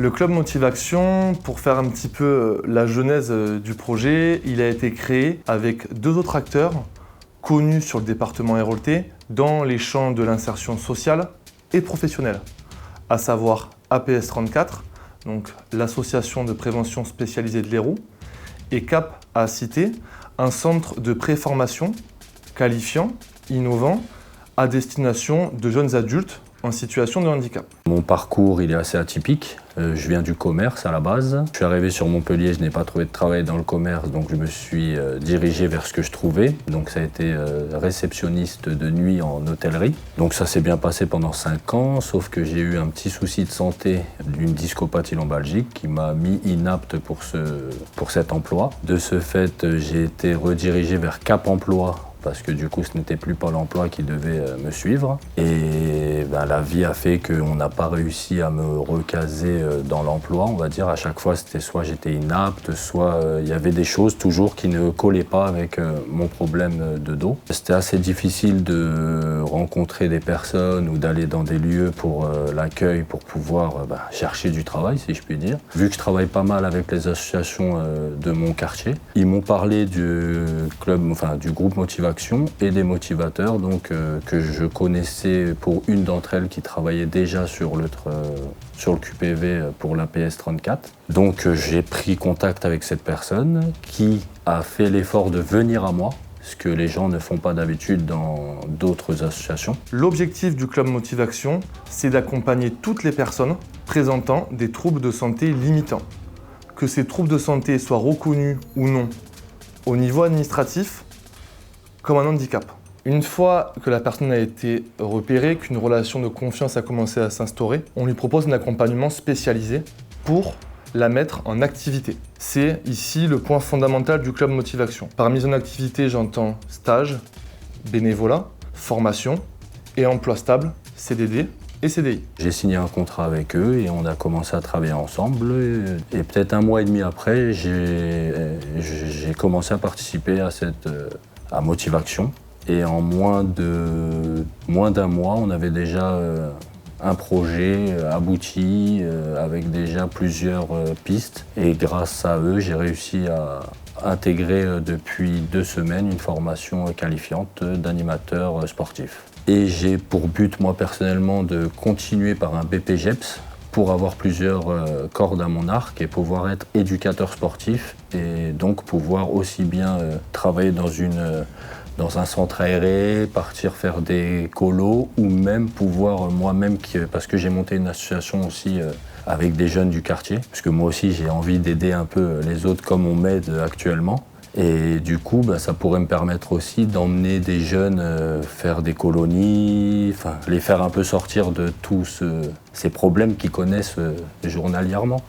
Le club Motiv'Action, pour faire un petit peu la genèse du projet, il a été créé avec 2 autres acteurs connus sur le département Héraultais dans les champs de l'insertion sociale et professionnelle, à savoir APS 34, donc l'association de prévention spécialisée de l'Hérault, et CAP à Cité, un centre de préformation qualifiant, innovant, à destination de jeunes adultes en situation de handicap. Mon parcours il est assez atypique. Je viens du commerce à la base. Je suis arrivé sur Montpellier, je n'ai pas trouvé de travail dans le commerce, donc je me suis dirigé vers ce que je trouvais. Donc ça a été réceptionniste de nuit en hôtellerie. Donc ça s'est bien passé pendant 5 ans, sauf que j'ai eu un petit souci de santé d'une discopathie lombalgique qui m'a mis inapte pour cet emploi. De ce fait, j'ai été redirigé vers Cap Emploi, parce que du coup ce n'était plus Pôle emploi qui devait me suivre. Et la vie a fait qu'on n'a pas réussi à me recaser dans l'emploi, on va dire. À chaque fois c'était soit j'étais inapte, soit il y avait des choses toujours qui ne collaient pas avec mon problème de dos. C'était assez difficile de rencontrer des personnes ou d'aller dans des lieux pour l'accueil, pour pouvoir chercher du travail, si je puis dire. Vu que je travaille pas mal avec les associations de mon quartier, ils m'ont parlé du groupe Motiv'Action et des motivateurs que je connaissais pour une d'entre elles qui travaillait déjà sur le QPV pour l'APS 34. Donc j'ai pris contact avec cette personne qui a fait l'effort de venir à moi, ce que les gens ne font pas d'habitude dans d'autres associations. L'objectif du club Motiv'Action, c'est d'accompagner toutes les personnes présentant des troubles de santé limitants. Que ces troubles de santé soient reconnus ou non au niveau administratif, comme un handicap. Une fois que la personne a été repérée, qu'une relation de confiance a commencé à s'instaurer, on lui propose un accompagnement spécialisé pour la mettre en activité. C'est ici le point fondamental du club Motiv'Action. Par mise en activité, j'entends stage, bénévolat, formation et emploi stable, CDD et CDI. J'ai signé un contrat avec eux et on a commencé à travailler ensemble. Et peut-être 1 mois et demi après, j'ai commencé à participer à Motiv'Action. Et en moins d'un mois, on avait déjà un projet abouti avec déjà plusieurs pistes. Et grâce à eux, j'ai réussi à intégrer depuis 2 semaines une formation qualifiante d'animateur sportif. Et j'ai pour but, moi personnellement, de continuer par un BPGEPS pour avoir plusieurs cordes à mon arc et pouvoir être éducateur sportif et donc pouvoir aussi bien travailler dans un centre aéré, partir faire des colos ou même pouvoir moi-même, parce que j'ai monté une association aussi avec des jeunes du quartier, parce que moi aussi j'ai envie d'aider un peu les autres comme on m'aide actuellement. Et du coup, ça pourrait me permettre aussi d'emmener des jeunes faire des colonies, les faire un peu sortir de tous ces problèmes qu'ils connaissent journalièrement.